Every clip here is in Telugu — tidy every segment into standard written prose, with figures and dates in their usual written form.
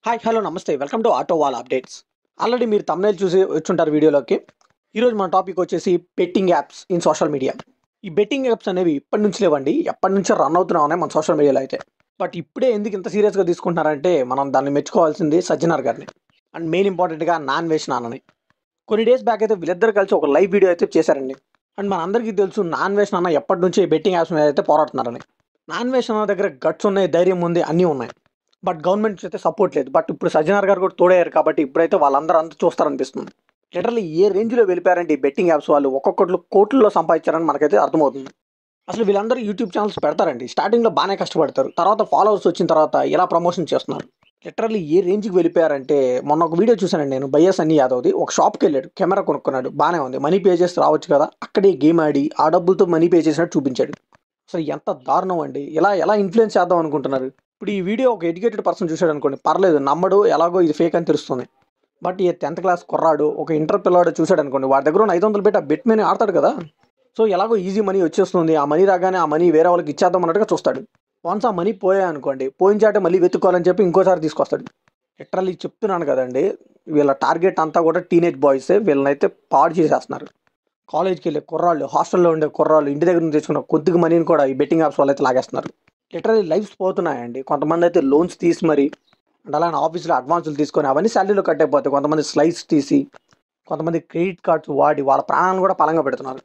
హాయ్ హలో నమస్తే welcome to auto wall updates. Already మీరు తమ్నైల్ చూసి వచ్చుంటారు వీడియోలోకి. ఈరోజు మన టాపిక్ వచ్చేసి betting apps in social media. ఈ బెట్టింగ్ యాప్స్ అనేవి ఇప్పటి నుంచి లేవండి, ఎప్పటి నుంచో రన్ అవుతున్నా ఉన్నాయి మన సోషల్ మీడియాలో అయితే. బట్ ఇప్పుడే ఎందుకు ఇంత సీరియస్గా తీసుకుంటున్నారంటే మనం దాన్ని మెచ్చుకోవాల్సింది సజ్జనార్ గారిని అండ్ మెయిన్ ఇంపార్టెంట్గా నాన్ వేష్ నాన్నని. కొన్ని డేస్ బ్యాక్ అయితే వీళ్ళిద్దరు కలిసి ఒక లైవ్ వీడియో అయితే చేశారండి. అండ్ మన అందరికీ తెలుసు నాన్ వేష్ నాన్న ఎప్పటి నుంచి బెట్టింగ్ యాప్స్ మీద అయితే పోరాడుతున్నారని. నాన్ వేష్ నాన్న దగ్గర గట్స్ ఉన్నాయి, ధైర్యం ఉంది, అన్నీ ఉన్నాయి. బట్ గవర్నమెంట్ అయితే సపోర్ట్ లేదు. బట్ ఇప్పుడు సజ్జనార్ గారు కూడా తోడయ్యారు కాబట్టి ఇప్పుడైతే వాళ్ళందరూ అంతా చూస్తారనిపిస్తుంది. లిటరల్లీ ఏ రేంజ్లో వెళ్ళిపోయారంటే ఈ బెట్టింగ్ యాప్స్ వాళ్ళు ఒక్కొక్కట్లు కోట్లలో సంపాదించారని మనకైతే అర్థమవుతుంది. అసలు వీళ్ళందరూ యూట్యూబ్ ఛానల్స్ పెడతారండి, స్టార్టింగ్లో బాగానే కష్టపడతారు, తర్వాత ఫాలోవర్స్ వచ్చిన తర్వాత ఇలా ప్రమోషన్ చేస్తున్నారు. లిటరల్లీ ఏ రేంజ్కి వెళ్ళిపోయారంటే మొన్న ఒక వీడియో చూశానండి నేను, బయ్యా సన్నీ యాదవ్ది. ఒక షాప్కి వెళ్ళాడు, కెమెరా కొనుక్కున్నాడు, బాగానే ఉంది, మనీ పే చేసి రావచ్చు కదా, అక్కడే గేమ్ ఆడి ఆ డబ్బులతో మనీ పే చేసినట్టు చూపించాడు. అసలు ఎంత దారుణం అండి, ఇలా ఎలా ఇన్ఫ్లుయెన్స్ చేద్దాం అనుకుంటున్నారు. ఇప్పుడు ఈ వీడియో ఒక ఎడ్యుకేటెడ్ పర్సన్ చూశాడు అనుకోండి, పర్లేదు, నమ్మడు, ఎలాగో ఇది ఫేక్ అని తెలుస్తుంది. బట్ ఈ 10th క్లాస్ కుర్రాడు, ఒక ఇంటర్ పిల్లాడు చూశాడు అనుకోండి, వాడి దగ్గర ఉన్న 500 పెట్టి ఆ బెట్ మీద ఆడతాడు కదా. సో ఎలాగో ఈజీ మనీ వచ్చేస్తుంది, ఆ మనీ రాగానే ఆ మనీ వేరే వాళ్ళకి ఇచ్చేద్దాం అన్నట్టుగా చూస్తాడు. వన్స్ ఆ మనీ పోయాయి అనుకోండి, పోయిన చాటే మళ్ళీ వెతుక్కోవాలని చెప్పి ఇంకోసారి తీసుకొస్తాడు. లిటరల్లీ చెప్తున్నాను కదండి, వీళ్ళ టార్గెట్ అంతా కూడా టీనేజ్ బాయ్సే. వీళ్ళనైతే పాడు చేసేస్తున్నారు. కాలేజ్కి వెళ్ళే కుర్రాళ్ళు, హాస్టల్లో ఉండే కుర్రాళ్ళు, ఇంటి దగ్గర నుంచి తెచ్చుకున్న కొద్దిగా మనీని కూడా ఈ బెట్టింగ్ యాప్స్ వాళ్ళు అయితే లాగేస్తున్నారు. లిటరల్లీ లైఫ్స్ పోతున్నాయండి. కొంతమంది అయితే లోన్స్ తీసి మరి అండ్ అలానే ఆఫీస్లో అడ్వాన్సులు తీసుకొని అవన్నీ శాలరీలో కట్ అయిపోతాయి. కొంతమంది స్లైడ్స్ తీసి, కొంతమంది క్రెడిట్ కార్డ్స్ వాడి వాళ్ళ ప్రాణాలను కూడా పలంగా పెడుతున్నారు.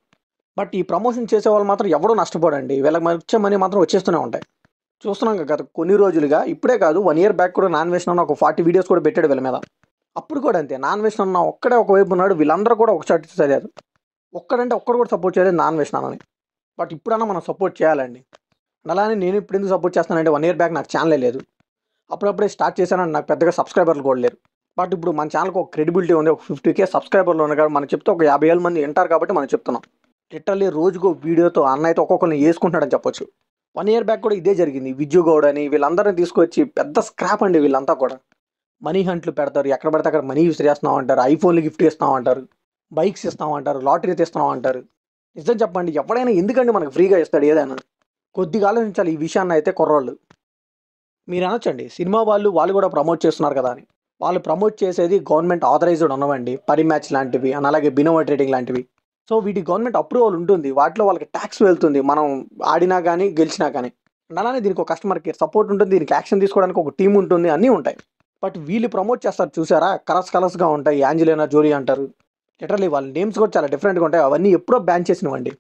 బట్ ఈ ప్రమోషన్ చేసే వాళ్ళు మాత్రం ఎవడూ నష్టపోడండి, వీళ్ళకి వచ్చే మనీ మాత్రం వచ్చేస్తూనే ఉంటాయి. చూస్తున్నాం కదా గత కొన్ని రోజులుగా, ఇప్పుడే కాదు 1 year బ్యాక్ కూడా నాన్ వేషన్ అన్న ఒక 40 వీడియోస్ కూడా పెట్టాడు వీళ్ళ మీద. అప్పుడు కూడా అంతే, నాన్ వేషన్ అన్న ఒక్కడే ఒకవైపు ఉన్నాడు, వీళ్ళందరూ కూడా ఒక చాటి చదివారు. ఒక్కడంటే ఒక్కడు కూడా సపోర్ట్ చేయలేదు నాన్ వేషన్ అన్నని. బట్ ఇప్పుడన్నా మనం సపోర్ట్ చేయాలండి. అలానే నేను ఇప్పుడు ఎందుకు సపోర్ట్ చేస్తానంటే 1 year బ్యాక్ నాకు ఛానలే లేదు, అప్పుడప్పుడే స్టార్ట్ చేశానని నాకు పెద్దగా సబ్స్క్రైబర్లు కూడా లేరు. బట్ ఇప్పుడు మన ఛానల్కి ఒక క్రెడిబిలిటీ ఉంది, ఒక 50K సబ్స్క్రైబర్లు ఉన్నాయి కాబట్టి మనం చెప్తే ఒక 50,000 మంది వింటారు కాబట్టి మనం చెప్తున్నాం. లిటరల్లీ రోజుకో వీడియోతో అన్న అయితే ఒక్కొక్కరిని వేసుకుంటాడని చెప్పొచ్చు. 1 year బ్యాక్ కూడా ఇదే జరిగింది. విజ్జు గౌడ్ అని వీళ్ళందరినీ తీసుకొచ్చి పెద్ద స్క్రాప్ అండి వీళ్ళంతా కూడా. మనీ హంట్లు పెడతారు, ఎక్కడ పడితే అక్కడ మనీ యూస్ చేస్తున్నాం అంటారు, ఐఫోన్లు గిఫ్ట్ ఇస్తాం అంటారు, బైక్స్ ఇస్తామంటారు, లాటరీ తీస్తున్నాం అంటారు. నిజం చెప్పండి, ఎవడైనా ఎందుకండి మనకు ఫ్రీగా ఇస్తాడు ఏదైనా? కొద్దిగా ఆలోచించాలి ఈ విషయాన్ని అయితే కుర్రోళ్ళు. మీరు అనొచ్చండి సినిమా వాళ్ళు కూడా ప్రమోట్ చేస్తున్నారు కదా అని. వాళ్ళు ప్రమోట్ చేసేది గవర్నమెంట్ ఆథరైజ్డ్ ఉన్నవండి, పరి మ్యాచ్ లాంటివి అండ్ అలాగే బినోవా ట్రేడింగ్ లాంటివి. సో వీటి గవర్నమెంట్ అప్రూవల్ ఉంటుంది, వాటిలో వాళ్ళకి ట్యాక్స్ వెళ్తుంది, మనం ఆడినా కానీ గెలిచినా కానీ. అండ్ అలానే దీనికి ఒక కస్టమర్ కేర్ సపోర్ట్ ఉంటుంది, దీనికి యాక్షన్ తీసుకోవడానికి ఒక టీం ఉంటుంది, అన్నీ ఉంటాయి. బట్ వీళ్ళు ప్రమోట్ చేస్తారు చూసారా, కలర్స్గా ఉంటాయి, యాంజలినా జోలీ అంటారు. లిటరల్లీ వాళ్ళ నేమ్స్ కూడా చాలా డిఫరెంట్గా ఉంటాయి. అవన్నీ ఎప్పుడో బ్యాన్ చేసినవండి.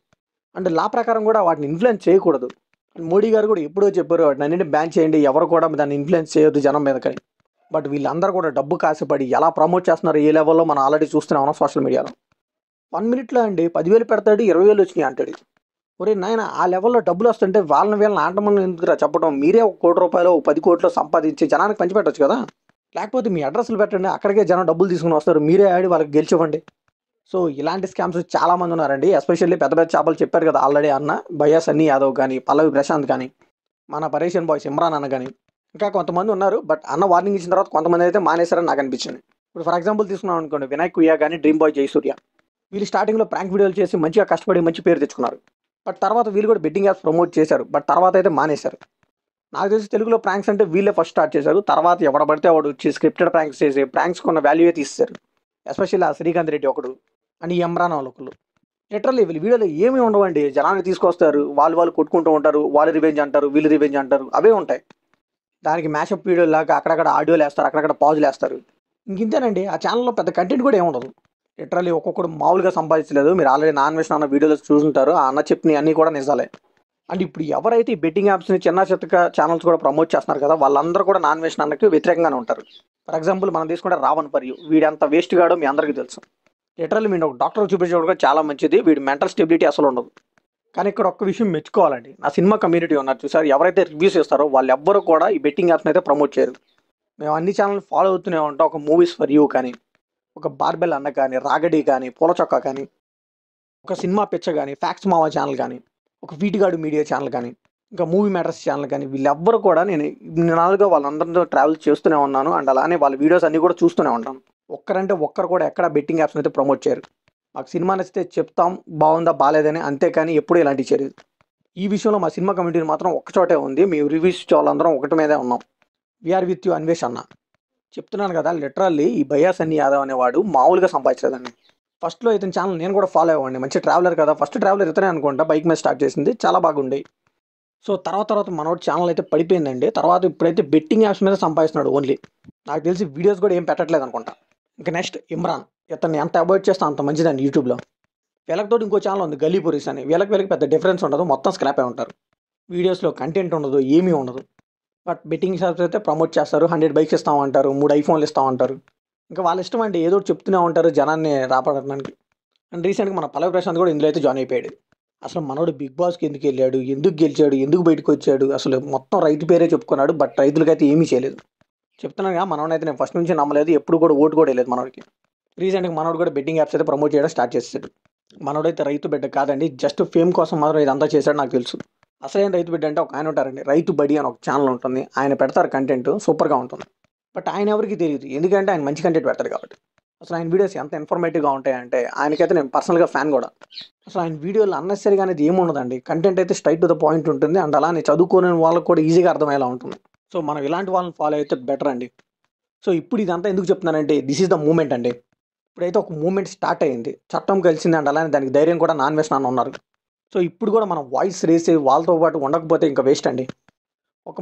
అంటే లా ప్రకారం కూడా వాటిని ఇన్ఫ్లుయెన్స్ చేయకూడదు. మోడీ గారు కూడా ఎప్పుడో చెప్పారు వాటిని అన్నింటినీ బ్యాన్ చేయండి, ఎవరు కూడా దాన్ని ఇన్ఫ్లుయెన్స్ చేయొద్దు జనం మీదకని. బట్ వీళ్ళందరూ కూడా డబ్బు కాసిపడి ఎలా ప్రమోట్ చేస్తున్నారు ఏ లెవెల్లో మనం ఆల్రెడీ చూస్తూనే ఉన్నాం సోషల్ మీడియాలో. 1 minute అండి 10,000 పెడతాడు, 20,000 వచ్చినాయి అంటాడు. ఒరే నాయన, ఆ లెవెల్లో డబ్బులు వస్తుంటే వీళ్ళని ఆటమని ఎందుకురా చెప్పడం? మీరే ఒక 1,00,00,000 ఒక 10 కోట్లు సంపాదించి జనానికి పంచిపెట్టచ్చు కదా. లేకపోతే మీ అడ్రస్లు పెట్టండి, అక్కడికే జనం డబ్బులు తీసుకుని వస్తారు, మీరే ఆడి వాళ్ళకి గెలిచివ్వండి. సో ఇలాంటి స్కామ్స్ చాలామంది ఉన్నారండి. ఎస్పెషల్లీ పెద్ద పెద్ద చేపలు చెప్పారు కదా ఆల్రెడీ అన్న, బయ్యా సన్నీ యాదవ్ కానీ, పల్లవి ప్రశాంత్ కానీ, మన పరేషన్ బాయ్స్ ఇమ్రాన్ అన్న కానీ, ఇంకా కొంతమంది ఉన్నారు. బట్ అన్న వార్నింగ్ ఇచ్చిన తర్వాత కొంతమంది అయితే మానేశారని నాకు అనిపించింది. ఇప్పుడు ఫర్ ఎగ్జాంపుల్ తీసుకున్నాం అనుకోండి, వినాయక్ కుయ్యా కానీ, డ్రీమ్ బాయ్ జయసూర్య. వీళ్ళు స్టార్టింగ్లో ప్రాంక్ వీడియోలు చేసి మంచిగా కష్టపడి మంచి పేరు తెచ్చుకున్నారు. బట్ తర్వాత వీళ్ళు కూడా బెట్టింగ్ యాప్స్ ప్రమోట్ చేశారు, బట్ తర్వాత అయితే మానేశారు. నాకు తెలిసి తెలుగులో ప్రాంక్స్ అంటే వీళ్ళే ఫస్ట్ స్టార్ట్ చేశారు. తర్వాత ఎవడ పడితే వాడు వచ్చి స్క్రిప్టెడ్ ప్రాంక్స్ చేసి ప్రాంక్స్ కొన్న వాల్యూయే తీస్తారు. ఎస్పెషల్లీ ఆ శ్రీకాంత్ రెడ్డి ఒకడు అండ్ ఈ ఎమ్రాన్ ఒకళ్ళు. లిటరల్లీ వీళ్ళు వీడియోలో ఏమీ ఉండవండి, జనాన్ని తీసుకొస్తారు, వాళ్ళు కొట్టుకుంటూ ఉంటారు, వాళ్ళు రివెంజ్ అంటారు, వీళ్ళు రివెంజ్ అంటారు, అవే ఉంటాయి. దానికి మ్యాషప్ వీడియో లాగా అక్కడక్కడ ఆడియోలు వేస్తారు, అక్కడక్కడ పాజులు వేస్తారు. ఇంతేనండి, ఆ ఛానల్లో పెద్ద కంటెంట్ కూడా ఏముండదు. లిటరల్లీ ఒక్కొక్కడు మామూలుగా సంపాదించలేదు. మీరు ఆల్రెడీ నాన్ వేషన్ అన్న వీడియోలో చూసుంటారు, ఆ అన్న చెప్పినవి అన్నీ కూడా నిజాలే. అండ్ ఇప్పుడు ఎవరైతే ఈ బెట్టింగ్ యాప్స్ని చిన్న చిత్తక ఛానల్స్ కూడా ప్రమోట్ చేస్తున్నారు కదా, వాళ్ళందరూ కూడా నాన్ వేషన్ అన్నకి వ్యతిరేకంగానే ఉంటారు. ఫర్ ఎగ్జాంపుల్ మనం తీసుకుంటే రావణ్ పర్యు, వీడంత వేస్ట్ గాడో మీ అందరికీ తెలుసు. లిటరల్లీ మీరు ఒక డాక్టర్ చూపించడం కూడా చాలా మంచిది, వీడి మెంటల్ స్టెబిలిటీ అసలు ఉండదు. కానీ ఇక్కడ ఒక్క విషయం మెచ్చుకోవాలండి, నా సినిమా కమ్యూనిటీ ఉన్నారు చూసారు, ఎవరైతే రివ్యూస్ ఇస్తారో వాళ్ళు ఎవ్వరూ కూడా ఈ బెట్టింగ్ యాప్స్ని అయితే ప్రమోట్ చేయరు. మేము అన్ని ఛానల్ ఫాలో అవుతూనే ఉంటాం. ఒక మూవీస్ ఫర్ యూ కానీ, ఒక బార్బెల్ అన్న కానీ, రాగడి కానీ, పూల చొక్కా కానీ, ఒక సినిమా పిచ్చ కానీ, ఫ్యాక్స్ మావా ఛానల్ కానీ, ఒక వీటిగాడు మీడియా ఛానల్ కానీ, ఇంకా మూవీ మ్యాటర్స్ ఛానల్ కానీ, వీళ్ళెవ్వరు కూడా నేను ఇన్ని నాలుగుగా వాళ్ళందరితో ట్రావెల్ చేస్తూనే ఉన్నాను. అండ్ అలానే వాళ్ళ వీడియోస్ అన్నీ కూడా చూస్తూనే ఉంటాను. ఒక్కరంటే ఒక్కరు కూడా ఎక్కడ బెట్టింగ్ యాప్స్ని అయితే ప్రమోట్ చేయరు. మాకు సినిమా నచ్చితే చెప్తాం, బాగుందా బాగాలేదని, అంతేకాని ఎప్పుడూ ఇలాంటివి చేయలేదు. ఈ విషయంలో మా సినిమా కమిటీ మాత్రం ఒక్కచోటే ఉంది. మేము రివ్యూస్ వాళ్ళందరం ఒకటి మీదే ఉన్నాం. వీఆర్ విత్ యూ అన్వేష్ అన్న. చెప్తున్నాను కదా, లిటరల్లీ ఈ భయ్యా సన్నీ యాదవ్ అనేవాడు మామూలుగా సంపాదించలేదండి. ఫస్ట్‌లో ఇతని ఛానల్ నేను కూడా ఫాలో అయ్యేవాడిని. మంచి ట్రావెలర్ కదా! ఫస్ట్ ట్రావెలర్ ఇతనే అనుకుంటా బైక్ మీద స్టార్ట్ చేసింది. చాలా బాగుండేయి. సో, తర్వాత మనోడి ఛానల్ అయితే పడిపోయిందండి. తర్వాత ఇప్పుడైతే బెట్టింగ్ యాప్స్ మీద సంపాదిస్తున్నాడు ఓన్లీ. నాకు తెలిసి వీడియోస్ కూడా ఏం పెట్టట్లేదనుకుంటా. ఇంక నెక్స్ట్ ఇమ్రాన్. ఇతన్ని ఎంత అవాయిడ్ చేస్తే అంత మంచిదండి యూట్యూబ్‌లో. వీళ్ళకి ఇంకో ఛానల్ ఉంది 'గల్లీ పోరీస్' అని. వీళ్ళకి పెద్ద డిఫరెన్స్ ఉండదు. మొత్తం స్క్రాపే ఉంటారు. వీడియోస్‌లో కంటెంట్ ఉండదు. ఏమీ ఉండదు. బట్ బెట్టింగ్ షాప్స్ అయితే ప్రమోట్ చేస్తారు. 100 బైక్స్ ఇస్తామంటారు. 3 ఐఫోన్‌లు ఇస్తామంటారు. ఇంకా వాళ్ళ ఇష్టం అండి. ఏదో ఒకటి చెప్తూనే ఉంటారు జనాన్ని రాబట్టడానికి. అండ్ రీసెంట్‌గా మన పల్లవి ప్రశాంత్ కూడా ఇందులో అయితే జాయిన్ అయిపోయాడు. అసలు మనోడు 'బిగ్ బాస్‌కి ఎందుకెళ్ళాడు? ఎందుకు గెలిచాడు? ఎందుకు బయటకొచ్చాడు? అసలు మొత్తం రైతు పేరే చెప్పుకున్నాడు. బట్ రైతులకైతే ఏమీ చేయలేదు. చెప్తున్నానుగా మనోడినైతే నేను ఫస్ట్ నుంచి నమ్మలేదు. ఎప్పుడు కూడా ఓటు కూడా వేయలేదు మనోడికి. రీసెంట్‌గా మనోడు కూడా బెట్టింగ్ యాప్స్ అయితే ప్రమోట్ చేయడం స్టార్ట్ చేసేసాడు. మనోడైతే రైతు బిడ్డ కాదండి. జస్ట్ ఫేమ్ కోసం మాత్రం ఇదంతా చేశాడు నాకు తెలుసు. అసలైన రైతు బిడ్డ అంటే ఒక ఆయన ఉంటారండి. రైతు బడి అని ఒక ఛానల్ ఉంటుంది. ఆయన పెడతారు కంటెంట్ సూపర్‌గా ఉంటుంది. బట్ ఆయన ఎవరికీ తెలీదు. ఎందుకంటే ఆయన మంచి కంటెంట్ పెడతాడు కాబట్టి. అసలు ఆయన వీడియోస్ ఎంత ఇన్ఫర్మేటివ్‌గా ఉంటాయంటే ఆయనకైతే నేను పర్సనల్‌గా ఫ్యాన్ కూడా. అసలు ఆయన వీడియోలో అన్నెసెసరీగా అనేది ఏముండదండి. కంటెంట్ అయితే స్ట్రెయిట్ టు ద పాయింట్ ఉంటుంది. అండ్ అలానే చదువుకోని వాళ్ళకి కూడా ఈజీగా అర్థమయ్యేలా ఉంటుంది. సో, మనం ఇలాంటి వాళ్ళని ఫాలో అయితే బెటర్ అండి. సో, ఇప్పుడు ఇదంతా ఎందుకు చెప్తున్నానంటే దిస్ ఈస్ ద మూవ్‌మెంట్ అండి. ఇప్పుడైతే ఒక మూవ్‌మెంట్ స్టార్ట్ అయింది. చట్టం కలిసింది అండ్ అలానే దానికి ధైర్యం కూడా నాన్ వేస్ట్ అన్న ఉన్నారు. సో, ఇప్పుడు కూడా మనం వాయిస్ రేస్ వాళ్ళతో పాటు ఉండకపోతే ఇంకా వేస్ట్ అండి.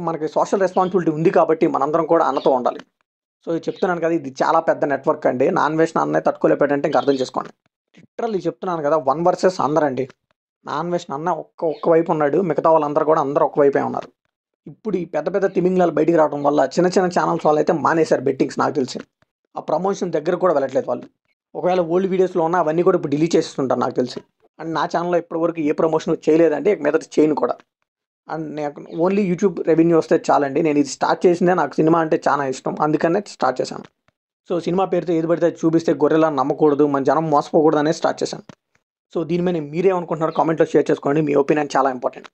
మనకి సోషల్ రెస్పాన్సిబిలిటీ ఉంది కాబట్టి మనందరం కూడా అన్నతో ఉండాలి. సో, ఇది చెప్తున్నాను కదా! ఇది చాలా పెద్ద నెట్వర్క్ అండి. నాన్ వేస్ట్ అన్నయ్య తట్టుకోలేకపోయాడంటే ఇంక అర్థం చేసుకోండి. లిటరల్లీ చెప్తున్నాను కదా! 1 వర్సెస్ అందరండి. నాన్ వేస్ట్ అన్న ఒక్క వైపు ఉన్నాడు. మిగతా వాళ్ళందరూ కూడా అందరూ ఒక వైపే ఉన్నారు. ఇప్పుడు ఈ పెద్ద పెద్ద తిమింగలాలు బయటికి రావడం వల్ల చిన్న చిన్న ఛానల్స్ వాళ్ళైతే మానేశారు బెట్టింగ్స్ నాకు తెలిసి. ఆ ప్రమోషన్ దగ్గరకు కూడా వెళ్ళట్లేదు వాళ్ళు. ఒకవేళ ఓల్డ్ వీడియోస్‌లో ఉన్నా అవన్నీ కూడా ఇప్పుడు డిలీట్ చేసేస్తుంటారు నాకు తెలిసి. అండ్ నా ఛానల్‌లో ఇప్పటివరకు ఏ ప్రమోషన్ చేయలేదండి. ఇక మీదట చేయను కూడా. అండ్ నాకు ఓన్లీ యూట్యూబ్ రెవెన్యూ వస్తే చాలండి. నేను ఇది స్టార్ట్ చేసిందే నాకు సినిమా అంటే చాలా ఇష్టం. అందుకనే స్టార్ట్ చేశాను. సో, సినిమా పేరుతో ఏది పడితే అది చూపిస్తే గొర్రెలా నమ్మకూడదు. మన జనం మోసపోకూడదు అనేది స్టార్ట్ చేశాను. సో, దీని మీద మీరేమనుకుంటున్నారో కామెంట్‌లో షేర్ చేసుకోండి. మీ ఒపీనియన్ చాలా ఇంపార్టెంట్.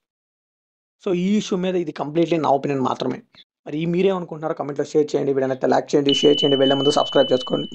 సో, ఈ ఇష్యూ మీద ఇది కంప్లీట్‌లీ నా ఒపీనియన్ మాత్రమే. మరి మీరేమనుకుంటున్నారో కామెంట్‌లో షేర్ చేయండి. వీడియోనైతే లైక్ చేయండి, షేర్ చేయండి. వెళ్ళే ముందు సబ్స్క్రైబ్ చేసుకోండి.